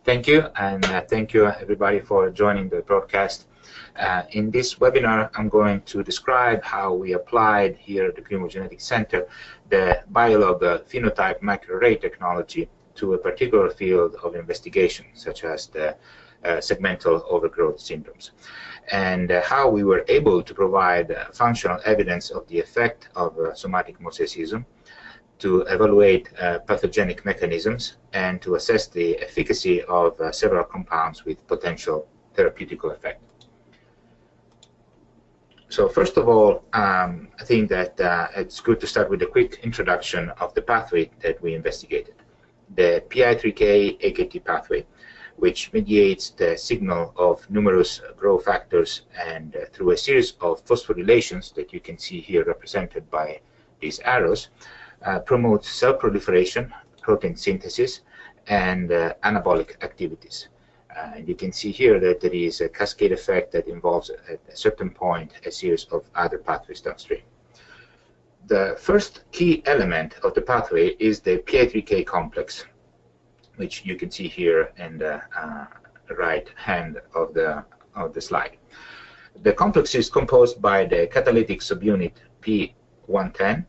Thank you, and thank you everybody for joining the broadcast. In this webinar, I'm going to describe how we applied here at the Clinical Genetics Center the Biolog Phenotype MicroArray technology to a particular field of investigation, such as the segmental overgrowth syndromes, and how we were able to provide functional evidence of the effect of somatic mosaicism, to evaluate pathogenic mechanisms, and to assess the efficacy of several compounds with potential therapeutical effect. So first of all, I think that it's good to start with a quick introduction of the pathway that we investigated. The PI3K-AKT pathway, which mediates the signal of numerous growth factors, and through a series of phosphorylations that you can see here represented by these arrows, promotes cell proliferation, protein synthesis, and anabolic activities. You can see here that there is a cascade effect that involves at a certain point a series of other pathways downstream. The first key element of the pathway is the PI3K complex, which you can see here in the right hand of the slide. The complex is composed by the catalytic subunit P110,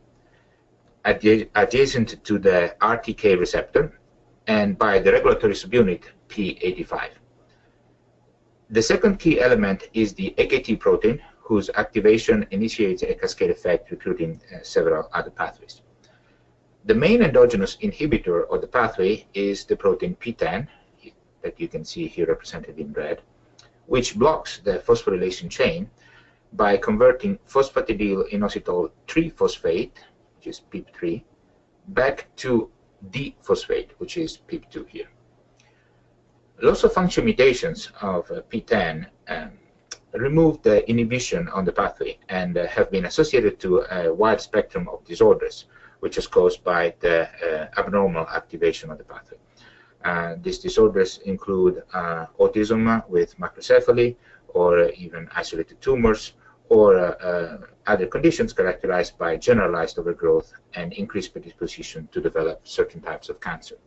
adjacent to the RTK receptor, and by the regulatory subunit P85. The second key element is the AKT protein, whose activation initiates a cascade effect recruiting several other pathways. The main endogenous inhibitor of the pathway is the protein P10, that you can see here represented in red, which blocks the phosphorylation chain by converting phosphatidylinositol 3-phosphate, which is PIP3, back to D-phosphate, which is PIP2 here. Loss of function mutations of P10 remove the inhibition on the pathway and have been associated to a wide spectrum of disorders, which is caused by the abnormal activation of the pathway. These disorders include autism with macrocephaly, or even isolated tumors, or other conditions characterized by generalized overgrowth and increased predisposition to develop certain types of cancer.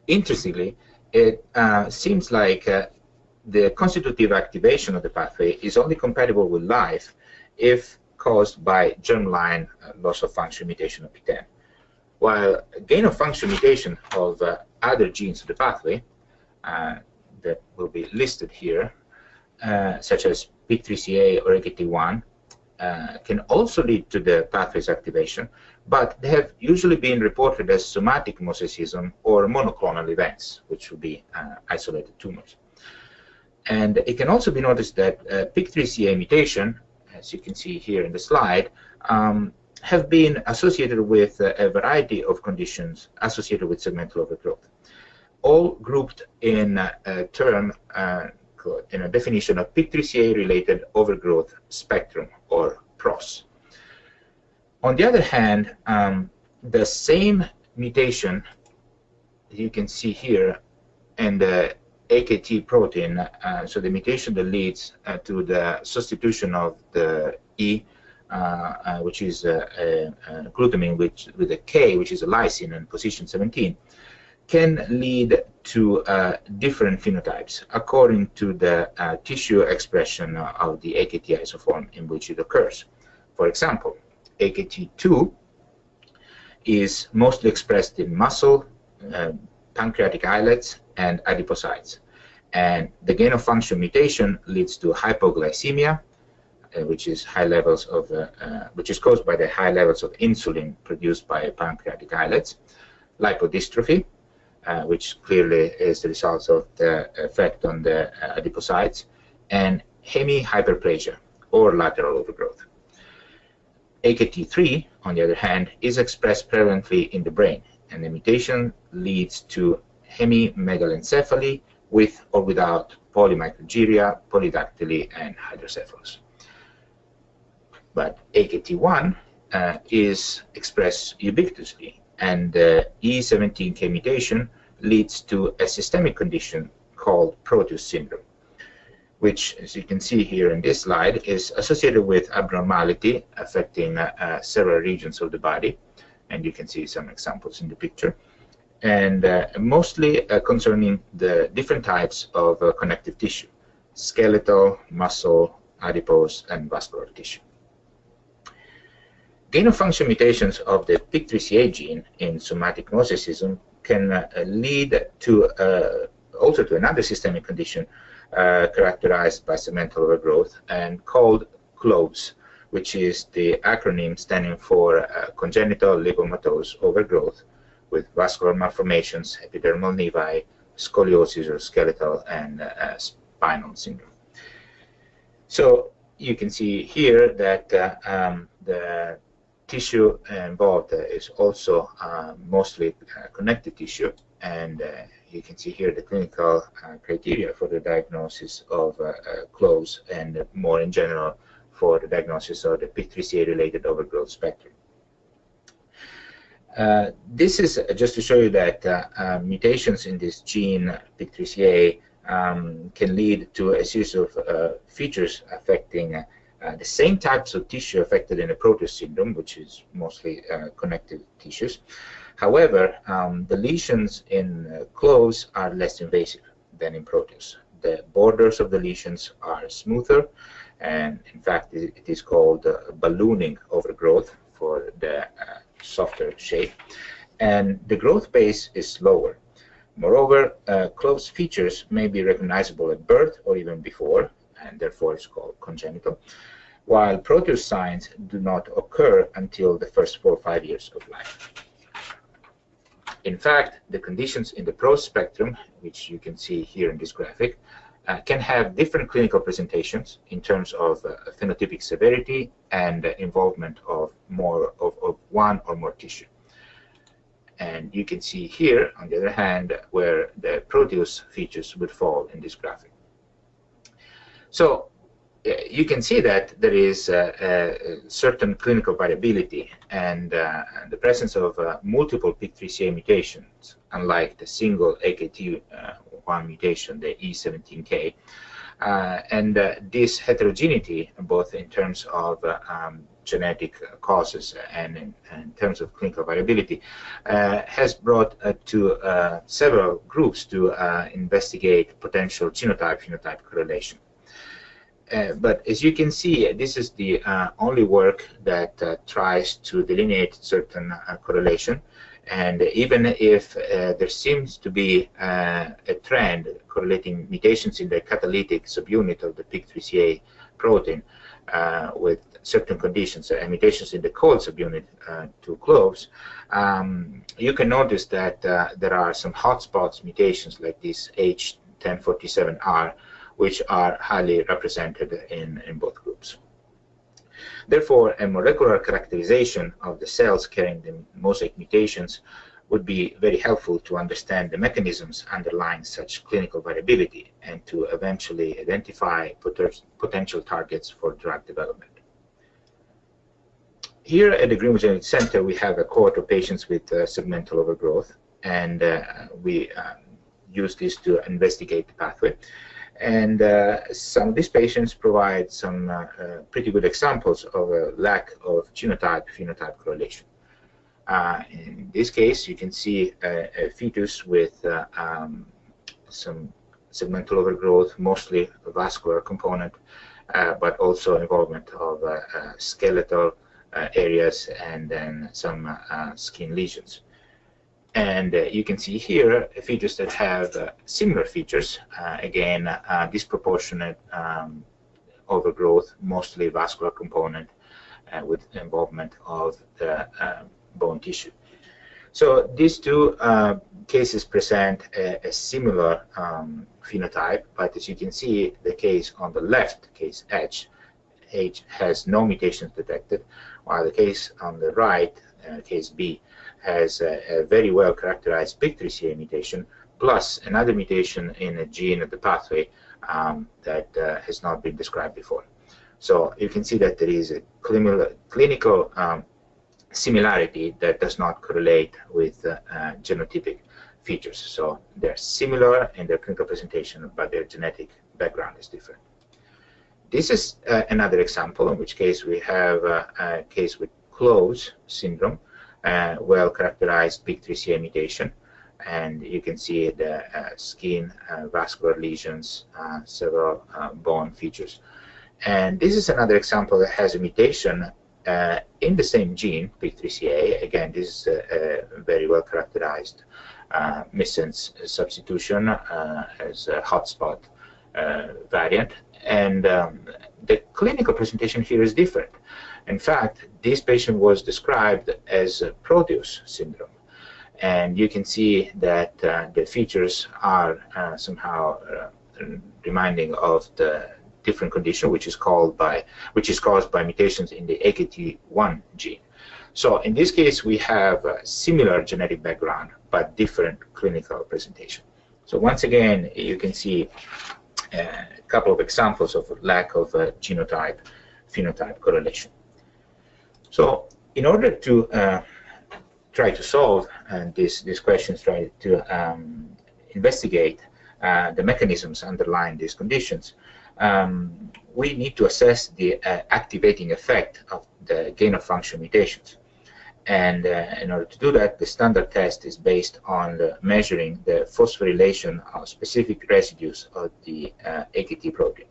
Interestingly, it seems like the constitutive activation of the pathway is only compatible with life if caused by germline loss of function mutation of P10, while gain of function mutation of other genes of the pathway that will be listed here, such as PIK3CA or AKT1, can also lead to the pathway's activation, but they have usually been reported as somatic mosaicism or monoclonal events, which would be isolated tumors. And it can also be noticed that PIK3CA mutation, as you can see here in the slide, have been associated with a variety of conditions associated with segmental overgrowth, all grouped in a term in a definition of PIK3CA-related overgrowth spectrum, or PROS. On the other hand, the same mutation you can see here in the AKT protein, so the mutation that leads to the substitution of the E, which is glutamine with a K, which is a lysine in position 17, can lead to different phenotypes according to the tissue expression of the AKT isoform in which it occurs. For example, AKT2 is mostly expressed in muscle, pancreatic islets, and adipocytes. And the gain of function mutation leads to hypoglycemia, which is which is caused by the high levels of insulin produced by pancreatic islets, lipodystrophy, which clearly is the result of the effect on the adipocytes, and hemihyperplasia, or lateral overgrowth. AKT3, on the other hand, is expressed prevalently in the brain, and the mutation leads to hemimegalencephaly with or without polymicrogyria, polydactyly, and hydrocephalus. But AKT1 is expressed ubiquitously, and the E17K mutation leads to a systemic condition called Proteus syndrome, which, as you can see here in this slide, is associated with abnormality affecting several regions of the body, and you can see some examples in the picture, and mostly concerning the different types of connective tissue: skeletal, muscle, adipose, and vascular tissue. Gain-of-function mutations of the PIK3CA gene in somatic narcissism can lead to also to another systemic condition characterized by segmental overgrowth and called CLOVES, which is the acronym standing for congenital lipomatous overgrowth with vascular malformations, epidermal nevi, scoliosis or skeletal, and spinal syndrome. So you can see here that the tissue involved is also mostly connective tissue, and you can see here the clinical criteria for the diagnosis of CLOVES and more in general for the diagnosis of the PIK3CA-related overgrowth spectrum. This is just to show you that mutations in this gene PIK3CA can lead to a series of features affecting the same types of tissue affected in the Proteus syndrome, which is mostly connective tissues. However, the lesions in CLOVES are less invasive than in Proteus. The borders of the lesions are smoother, and in fact it is called ballooning overgrowth for the softer shape, and the growth pace is slower. Moreover, CLOVES features may be recognizable at birth or even before, and therefore it's called congenital, while Proteus signs do not occur until the first 4 or 5 years of life. In fact, the conditions in the PROS spectrum, which you can see here in this graphic, can have different clinical presentations in terms of phenotypic severity and involvement of one or more tissue. And you can see here, on the other hand, where the Proteus features would fall in this graphic. So you can see that there is a certain clinical variability, and the presence of multiple PIK3CA mutations, unlike the single AKT1 mutation, the E17K, and this heterogeneity, both in terms of genetic causes and in terms of clinical variability, has brought to several groups to investigate potential genotype-phenotype correlation. But as you can see, this is the only work that tries to delineate certain correlation. And even if there seems to be a trend correlating mutations in the catalytic subunit of the PIK3CA protein with certain conditions and mutations in the cold subunit to CLOVES, you can notice that there are some hotspots mutations like this H1047R, which are highly represented in both groups. Therefore, a molecular characterization of the cells carrying the mosaic mutations would be very helpful to understand the mechanisms underlying such clinical variability and to eventually identify potential targets for drug development. Here at the Greenwood Genetic Center, we have a cohort of patients with segmental overgrowth, and we use this to investigate the pathway. And some of these patients provide some pretty good examples of a lack of genotype-phenotype correlation. In this case, you can see a fetus with some segmental overgrowth, mostly a vascular component, but also involvement of skeletal areas and then some skin lesions. And you can see here features that have similar features, again, disproportionate overgrowth, mostly vascular component, with involvement of the bone tissue. So these two cases present a similar phenotype, but as you can see, the case on the left, case H has no mutations detected, while the case on the right, case B, has a very well characterized PIK3CA mutation, plus another mutation in a gene of the pathway that has not been described before. So you can see that there is a clinical similarity that does not correlate with genotypic features. So they're similar in their clinical presentation, but their genetic background is different. This is another example, in which case we have a case with CLOVES syndrome, well-characterized PIK3CA mutation, and you can see the skin, vascular lesions, several bone features. And this is another example that has a mutation in the same gene, PIK3CA. Again, this is a very well characterized missense substitution as a hotspot variant. And the clinical presentation here is different. In fact, this patient was described as Proteus syndrome. And you can see that the features are somehow reminding of the different condition, which is caused by mutations in the AKT1 gene. So in this case, we have a similar genetic background, but different clinical presentation. So once again, you can see a couple of examples of lack of genotype-phenotype correlation. So in order to try to solve these questions, try to investigate the mechanisms underlying these conditions, we need to assess the activating effect of the gain-of-function mutations. And in order to do that, the standard test is based on measuring the phosphorylation of specific residues of the AKT protein,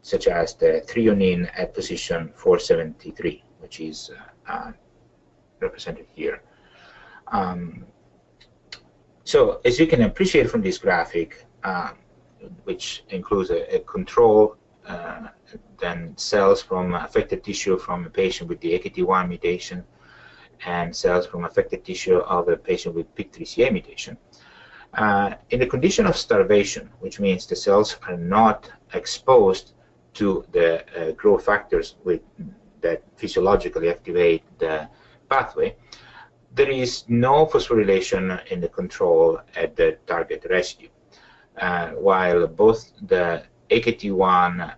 such as the threonine at position 473, which is represented here. So as you can appreciate from this graphic, which includes a control, then cells from affected tissue from a patient with the AKT1 mutation, and cells from affected tissue of a patient with PIK3CA mutation. In the condition of starvation, which means the cells are not exposed to the growth factors that physiologically activate the pathway, there is no phosphorylation in the control at the target residue. While both the AKT1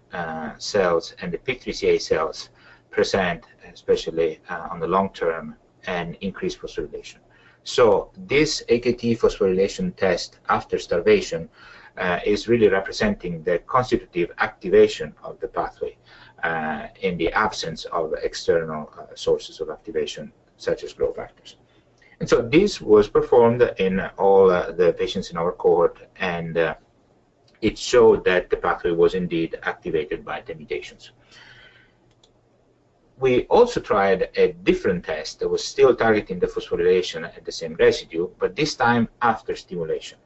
cells and the PIK3CA cells present, especially on the long term, an increased phosphorylation. So this AKT phosphorylation test after starvation is really representing the constitutive activation of the pathway in the absence of external sources of activation, such as growth factors. And so this was performed in all the patients in our cohort, and it showed that the pathway was indeed activated by the mutations. We also tried a different test that was still targeting the phosphorylation at the same residue, but this time after stimulation.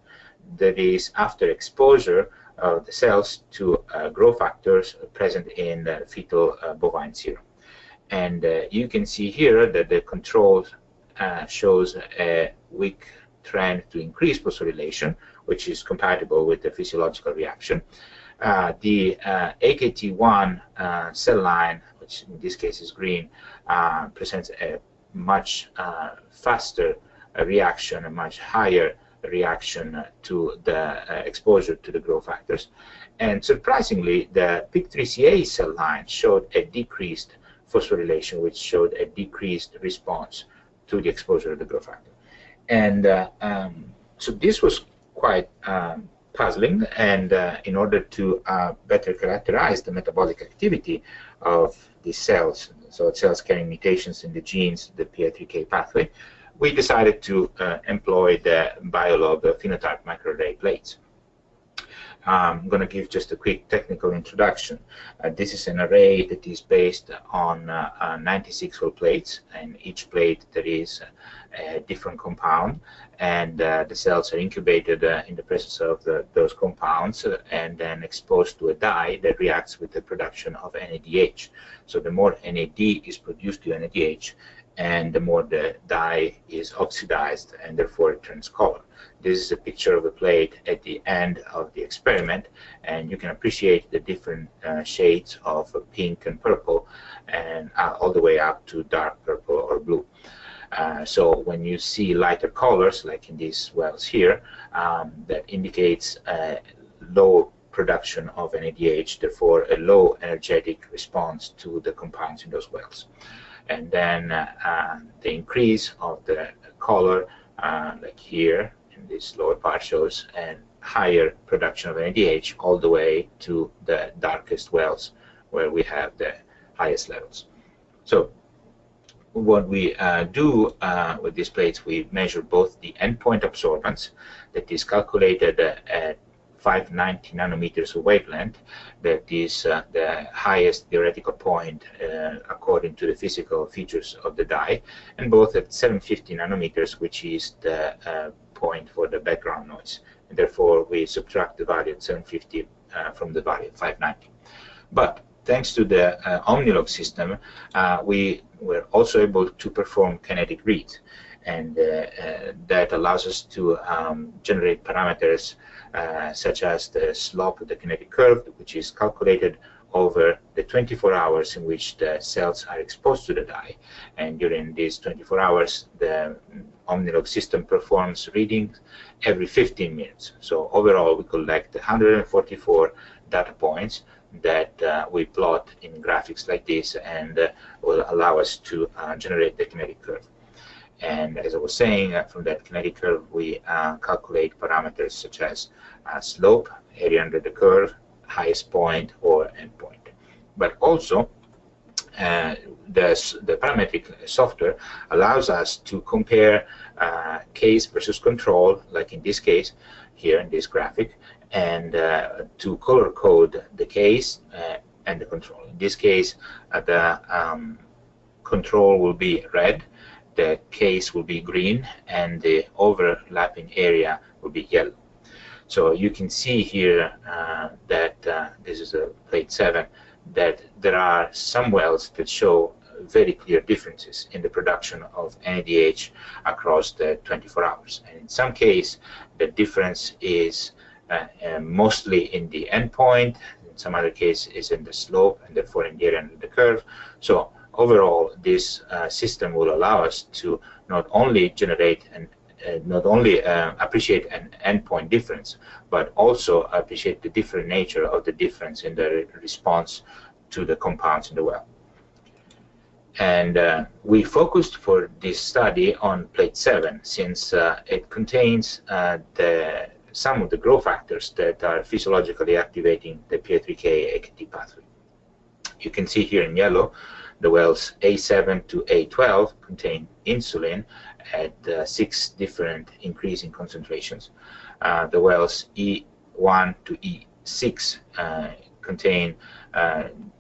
That is, after exposure of the cells to growth factors present in the fetal bovine serum. And you can see here that the control shows a weak trend to increase phosphorylation, which is compatible with the physiological reaction. The AKT1 cell line, which in this case is green, presents a much faster reaction, a much higher reaction to the exposure to the growth factors. And surprisingly, the PIK3CA cell line showed a decreased phosphorylation, which showed a decreased response to the exposure of the growth factor. And so this was quite puzzling, and in order to better characterize the metabolic activity of these cells, so cells carrying mutations in the genes, the PI3K pathway, we decided to employ the Biolog Phenotype MicroArray plates. I'm going to give just a quick technical introduction. This is an array that is based on 96 whole plates, and each plate there is a different compound, and the cells are incubated in the presence of those compounds and then exposed to a dye that reacts with the production of NADH. So the more NAD is produced to NADH, and the more the dye is oxidized, and therefore it turns color. This is a picture of the plate at the end of the experiment, and you can appreciate the different shades of pink and purple, and all the way up to dark purple or blue. So when you see lighter colors, like in these wells here, that indicates low production of NADH, therefore a low energetic response to the compounds in those wells. And then the increase of the color, like here in this lower part, shows a higher production of NADH all the way to the darkest wells where we have the highest levels. So what we do with these plates, we measure both the endpoint absorbance that is calculated at 590 nanometers of wavelength, that is the highest theoretical point according to the physical features of the dye, and both at 750 nanometers, which is the point for the background noise. And therefore, we subtract the value at 750 from the value at 590. But thanks to the Omnilog system, we were also able to perform kinetic reads, and that allows us to generate parameters such as the slope of the kinetic curve, which is calculated over the 24 hours in which the cells are exposed to the dye. And during these 24 hours, the Omnilog system performs readings every 15 minutes. So overall, we collect 144 data points that we plot in graphics like this, and will allow us to generate the kinetic curve. And as I was saying, from that kinetic curve, we calculate parameters such as slope, area under the curve, highest point, or endpoint. But also, the parametric software allows us to compare case versus control, like in this case, here in this graphic, and to color code the case and the control. In this case, the control will be red, the case will be green, and the overlapping area will be yellow. So you can see here that this is a plate 7, that there are some wells that show very clear differences in the production of NADH across the 24 hours. And in some case, the difference is mostly in the endpoint. In some other case, is in the slope, and therefore in the area under the curve. So overall, this system will allow us to not only generate and appreciate an endpoint difference, but also appreciate the different nature of the difference in the response to the compounds in the well. And we focused for this study on plate 7, since it contains some of the growth factors that are physiologically activating the PI3K AKT pathway. You can see here in yellow, the wells A7 to A12 contain insulin at 6 different increasing concentrations. The wells E1 to E6 contain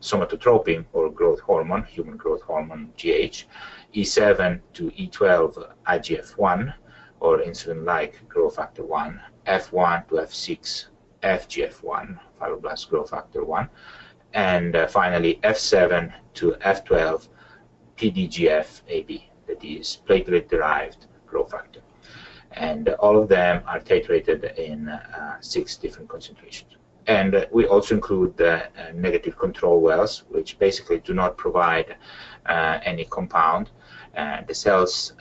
somatotropin, or growth hormone, human growth hormone, GH. E7 to E12, IGF-1, or insulin-like growth factor 1. F1 to F6, FGF-1, fibroblast growth factor 1. And finally, F7 to F12, PDGF-AB, that is platelet-derived growth factor. And all of them are titrated in 6 different concentrations. And we also include the negative control wells, which basically do not provide any compound. The cells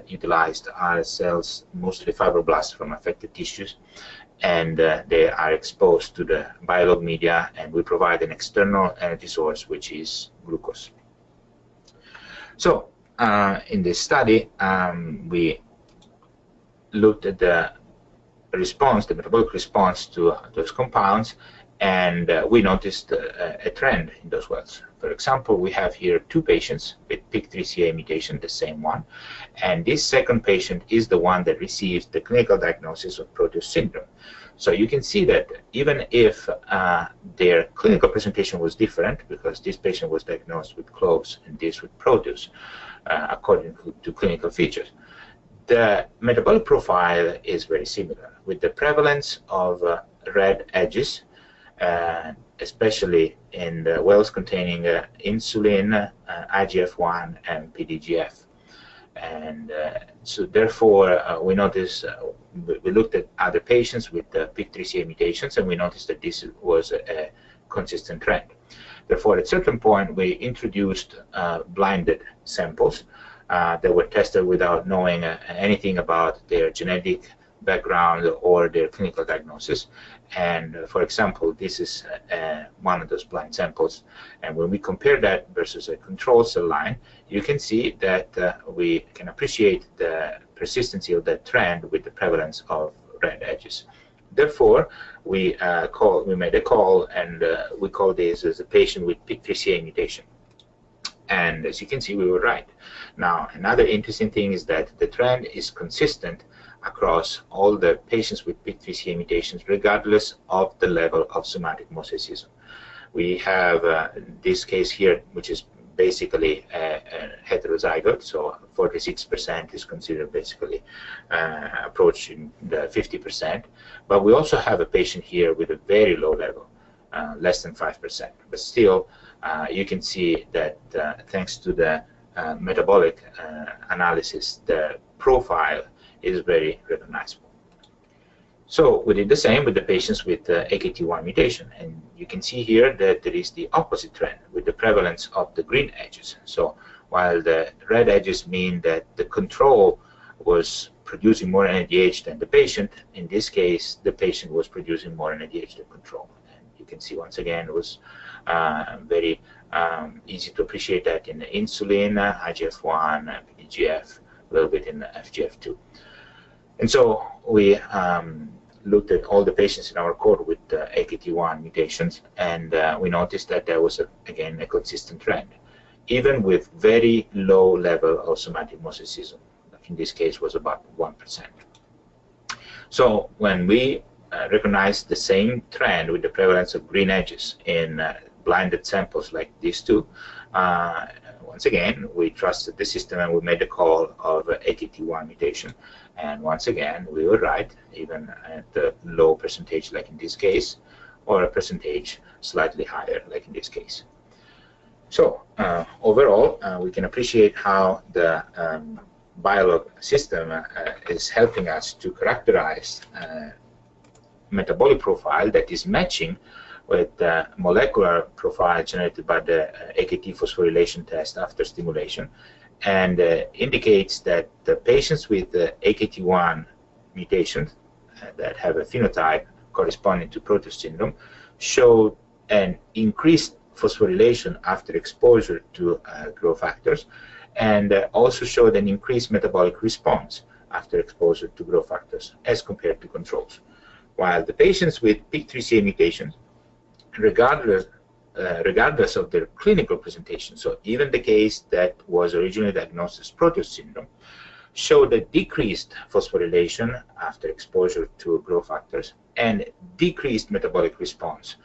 utilized are cells, mostly fibroblasts from affected tissues, and they are exposed to the Biolog media, and we provide an external energy source, which is glucose. So in this study, we looked at the response, the metabolic response to those compounds, and we noticed a trend in those wells. For example, we have here 2 patients with PIK3CA mutation, the same one, and this second patient is the one that received the clinical diagnosis of Proteus syndrome. So you can see that even if their clinical presentation was different, because this patient was diagnosed with CLOVES and this with Proteus, according to clinical features, the metabolic profile is very similar, with the prevalence of red edges, especially in the wells containing insulin, IGF-1, and PDGF. And so therefore, we noticed, we looked at other patients with PIK3CA mutations, and we noticed that this was a consistent trend. Therefore, at a certain point, we introduced blinded samples that were tested without knowing anything about their genetic background or their clinical diagnosis. And for example, this is one of those blind samples. And when we compare that versus a control cell line, you can see that we can appreciate the persistency of that trend with the prevalence of red edges. Therefore, we made a call, and we call this as a patient with PIK3CA mutation. And as you can see, we were right. Now, another interesting thing is that the trend is consistent across all the patients with PIK3CA mutations, regardless of the level of somatic mosaicism. We have this case here, which is basically a heterozygote, so 46% is considered basically approaching the 50%. But we also have a patient here with a very low level, less than 5%. But still, you can see that thanks to the metabolic analysis, the profile is very recognizable. So we did the same with the patients with AKT1 mutation, and you can see here that there is the opposite trend with the prevalence of the green edges. So while the red edges mean that the control was producing more NADH than the patient, in this case the patient was producing more NADH than control. And you can see once again it was very easy to appreciate that in the insulin, IGF-1, PDGF, a little bit in the FGF2. And so we looked at all the patients in our cohort with AKT1 mutations, and we noticed that there was, again, a consistent trend, even with very low level of somatic mosaicism. In this case, was about 1%. So when we recognized the same trend with the prevalence of green edges in blinded samples like these two, once again, we trusted the system and we made the call of AKT1 mutation. And once again, we were right, even at the low percentage like in this case, or a percentage slightly higher like in this case. So overall, we can appreciate how the Biolog system is helping us to characterize metabolic profile that is matching with the molecular profile generated by the AKT phosphorylation test after stimulation, and indicates that the patients with the AKT1 mutations that have a phenotype corresponding to Proteus syndrome show an increased phosphorylation after exposure to growth factors, and also showed an increased metabolic response after exposure to growth factors as compared to controls. While the patients with PIK3CA mutations, regardless of their clinical presentation, so even the case that was originally diagnosed as Proteus syndrome, showed a decreased phosphorylation after exposure to growth factors and decreased metabolic response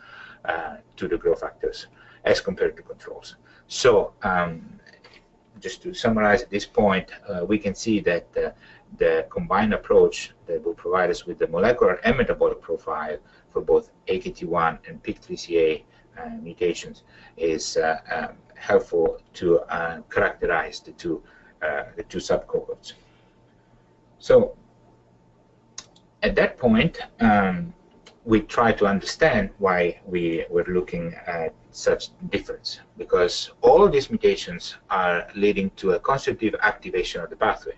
to the growth factors as compared to controls. So just to summarize at this point, we can see that the combined approach that will provide us with the molecular and metabolic profile for both AKT1 and PIK3CA mutations is helpful to characterize the two subcohorts. So at that point, we try to understand why we were looking at such difference, because all of these mutations are leading to a constitutive activation of the pathway.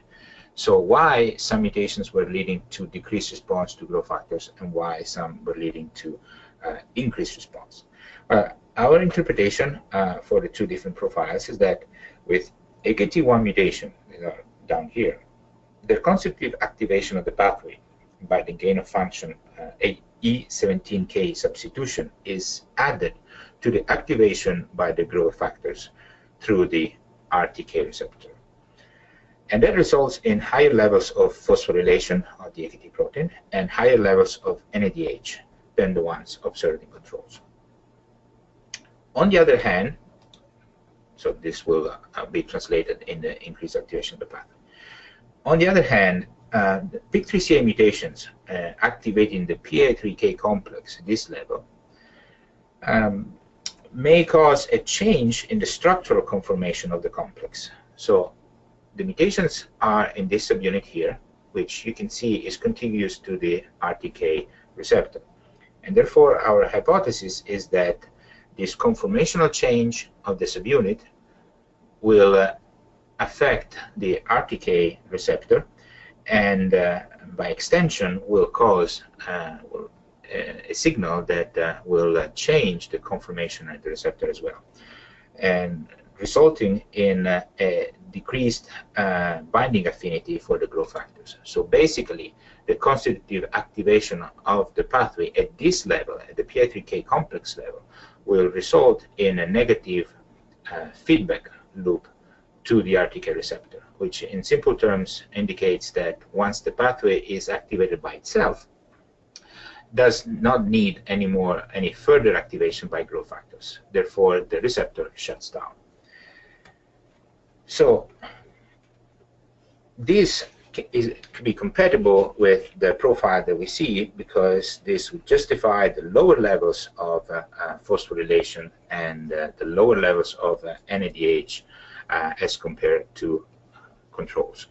So why some mutations were leading to decreased response to growth factors and why some were leading to increased response? Our interpretation for the two different profiles is that with AKT1 mutation, down here, the constitutive activation of the pathway by the gain of function E17K substitution is added to the activation by the growth factors through the RTK receptor. And that results in higher levels of phosphorylation of the AKT protein and higher levels of NADH than the ones observed in controls. On the other hand, so this will be translated in the increased activation of the pathway. On the other hand, the PIK3CA mutations activating the PI3K complex at this level may cause a change in the structural conformation of the complex. So the mutations are in this subunit here, which you can see is contiguous to the RTK receptor. And therefore, our hypothesis is that this conformational change of the subunit will affect the RTK receptor, and by extension will cause a signal that will change the conformation at the receptor as well, and resulting in a decreased binding affinity for the growth factors. So basically, the constitutive activation of the pathway at this level, at the PI3K complex level, will result in a negative feedback loop to the RTK receptor, which in simple terms indicates that once the pathway is activated by itself, does not need any further activation by growth factors. Therefore, the receptor shuts down. So this could be compatible with the profile that we see, because this would justify the lower levels of phosphorylation and the lower levels of NADH as compared to controls.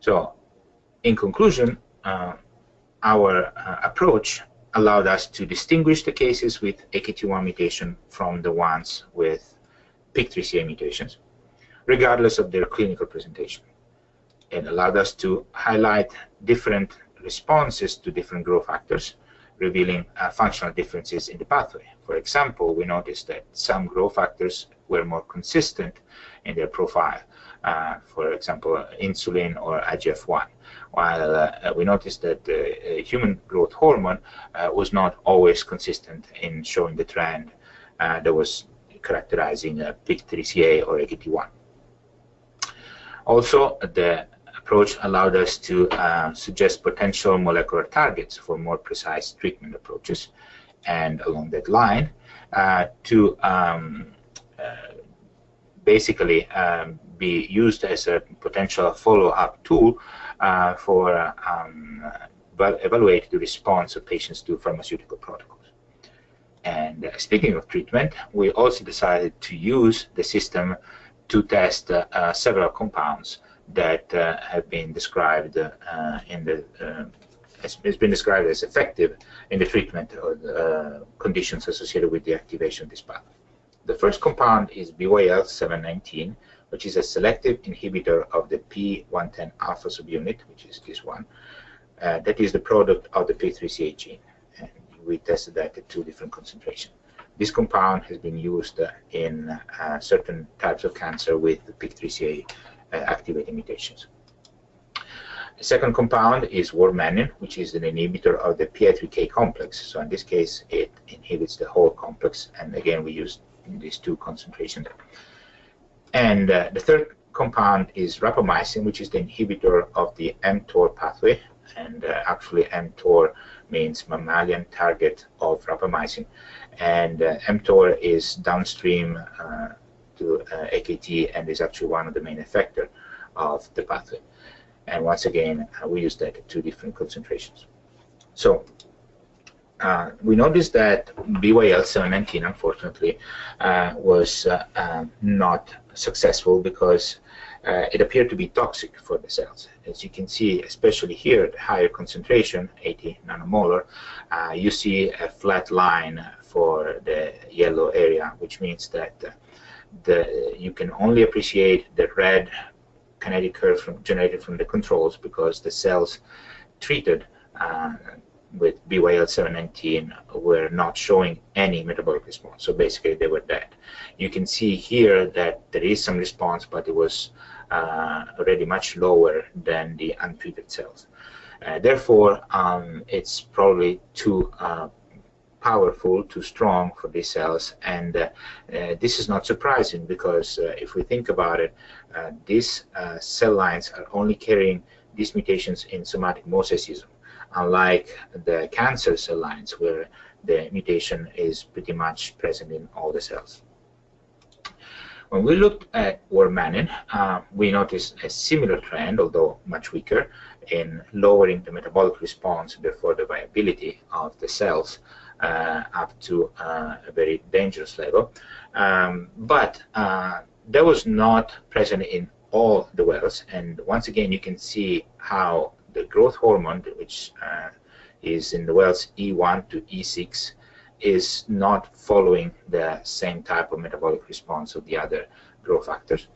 So in conclusion, our approach allowed us to distinguish the cases with AKT1 mutation from the ones with PIK3CA mutations, regardless of their clinical presentation. It allowed us to highlight different responses to different growth factors, revealing functional differences in the pathway. For example, we noticed that some growth factors were more consistent in their profile, for example, insulin or IGF-1, while we noticed that the human growth hormone was not always consistent in showing the trend that was characterizing PIK3CA or AKT1. Also, the approach allowed us to suggest potential molecular targets for more precise treatment approaches, and along that line, to basically be used as a potential follow-up tool for evaluate the response of patients to pharmaceutical protocols. And speaking of treatment, we also decided to use the system to test several compounds that have been described has been described as effective in the treatment of conditions associated with the activation of this pathway. The first compound is BYL719, which is a selective inhibitor of the P110 alpha subunit, which is this one. That is the product of the PIK3CA gene, and we tested that at 2 different concentrations. This compound has been used in certain types of cancer with the PIK3CA activating mutations. The second compound is Wortmannin, which is an inhibitor of the PI3K complex. So in this case, it inhibits the whole complex, and again, we used these 2 concentrations. And the third compound is rapamycin, which is the inhibitor of the mTOR pathway, and actually mTOR means mammalian target of rapamycin, and mTOR is downstream to AKT and is actually one of the main effectors of the pathway. And once again, we used that at 2 different concentrations. So we noticed that BYL719, unfortunately, was not successful because it appeared to be toxic for the cells. As you can see, especially here at higher concentration, 80 nanomolar, you see a flat line for the yellow area, which means that you can only appreciate the red kinetic curve generated from the controls, because the cells treated with BYL719 were not showing any metabolic response. So basically, they were dead. You can see here that there is some response, but it was already much lower than the untreated cells. Therefore, it's probably too powerful, too strong for these cells, and this is not surprising, because if we think about it, these cell lines are only carrying these mutations in somatic mosaicism, unlike the cancer cell lines, where the mutation is pretty much present in all the cells. When we looked at Wortmannin, we noticed a similar trend, although much weaker, in lowering the metabolic response, therefore the viability of the cells, up to a very dangerous level. But that was not present in all the wells, and once again, you can see how the growth hormone, which is in the wells E1 to E6, is not following the same type of metabolic response of the other growth factors.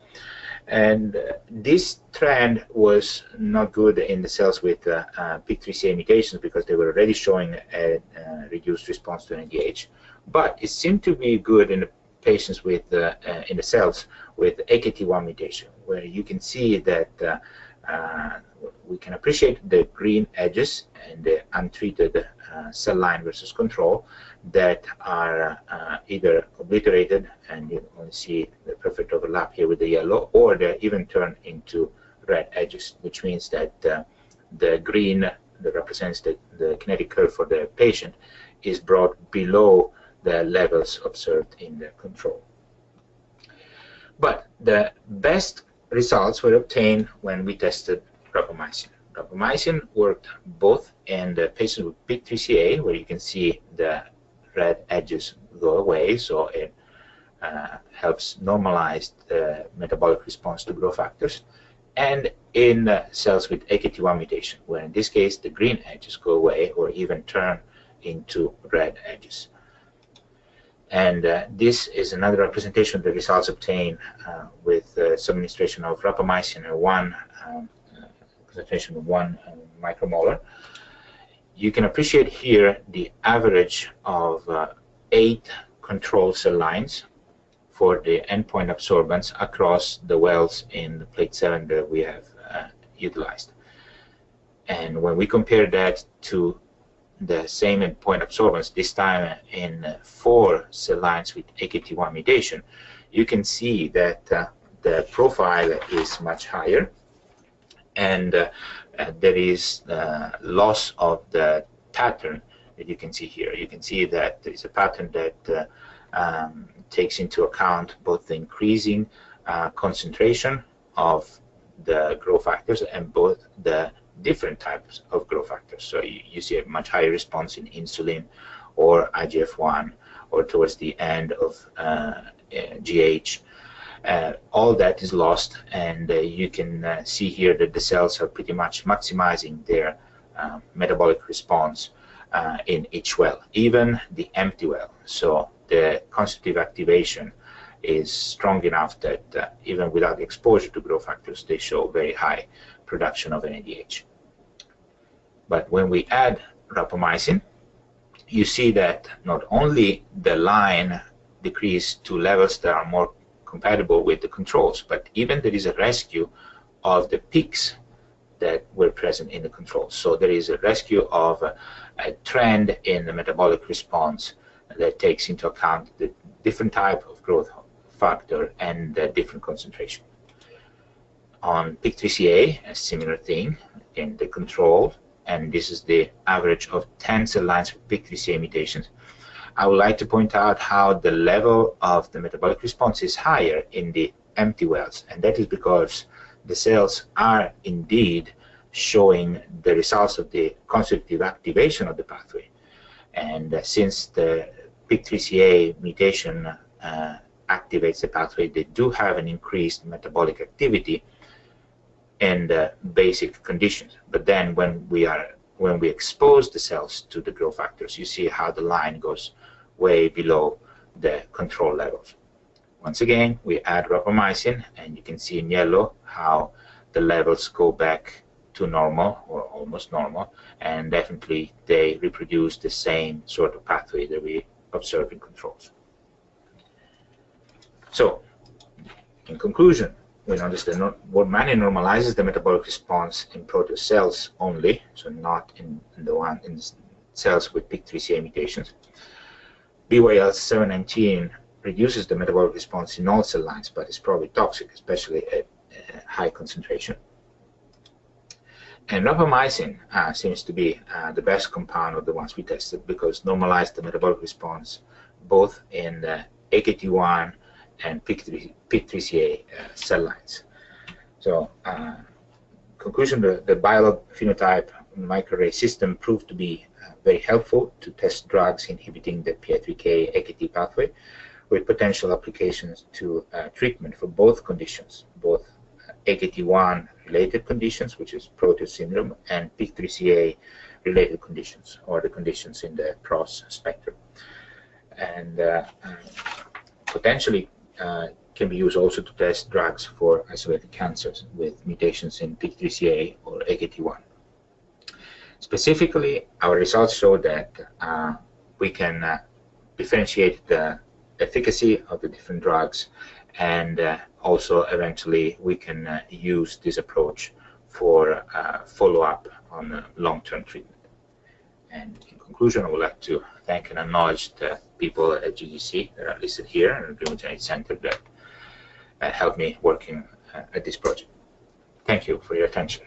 And this trend was not good in the cells with PIK3CA mutations, because they were already showing a reduced response to NADH. But it seemed to be good in the patients with in the cells with AKT1 mutation, where you can see that we can appreciate the green edges and the untreated cell line versus control that are either obliterated, and you only see the perfect overlap here with the yellow, or they're even turned into red edges, which means that the green that represents the kinetic curve for the patient is brought below the levels observed in the control. But the best results were obtained when we tested rapamycin. Rapamycin worked both in the patient with PIK3CA, where you can see the red edges go away, so it helps normalize the metabolic response to growth factors, and in cells with AKT1 mutation, where in this case the green edges go away or even turn into red edges. And this is another representation of the results obtained with administration of rapamycin at one concentration of 1 micromolar. You can appreciate here the average of 8 control cell lines for the endpoint absorbance across the wells in the plate 7 that we have utilized. And when we compare that to the same endpoint absorbance, this time in 4 cell lines with AKT1 mutation, you can see that the profile is much higher, and there is loss of the pattern that you can see here. You can see that there is a pattern that takes into account both the increasing concentration of the growth factors and both the different types of growth factors. So you see a much higher response in insulin or IGF-1 or towards the end of GH. All that is lost, and you can see here that the cells are pretty much maximizing their metabolic response in each well, even the empty well. So the constitutive activation is strong enough that even without exposure to growth factors, they show very high production of NADH. But when we add rapamycin, you see that not only the line decreased to levels that are more compatible with the controls, but even there is a rescue of the peaks that were present in the controls. So there is a rescue of a trend in the metabolic response that takes into account the different type of growth factor and the different concentration. On PIK3CA, a similar thing in the control, and this is the average of 10 cell lines with PIK3CA mutations. I would like to point out how the level of the metabolic response is higher in the empty wells, and that is because the cells are indeed showing the results of the constitutive activation of the pathway. And since the PIK3CA mutation activates the pathway, they do have an increased metabolic activity in the basic conditions. But then when we expose the cells to the growth factors, you see how the line goes way below the control levels. Once again, we add rapamycin, and you can see in yellow how the levels go back to normal or almost normal, and definitely they reproduce the same sort of pathway that we observe in controls. So, in conclusion, we notice that Wortmannin normalizes the metabolic response in Proteus cells only, so not in the cells with PIK3CA mutations. BYL719 reduces the metabolic response in all cell lines, but is probably toxic, especially at high concentration. And rapamycin seems to be the best compound of the ones we tested, because normalized the metabolic response both in the AKT1 and PIK3CA cell lines. So, conclusion: the Biolog Phenotype MicroArray system proved to be very helpful to test drugs inhibiting the PI3K AKT pathway, with potential applications to treatment for both conditions, both AKT1 related conditions, which is Proteus syndrome, and PIK3CA related conditions, or the conditions in the cross spectrum. And potentially can be used also to test drugs for isolated cancers with mutations in PIK3CA or AKT1. Specifically, our results show that we can differentiate the efficacy of the different drugs, and also eventually we can use this approach for follow-up on long-term treatment. And in conclusion, I would like to thank and acknowledge the people at GDC that are listed here and the Remote Genetic Center that helped me working at this project. Thank you for your attention.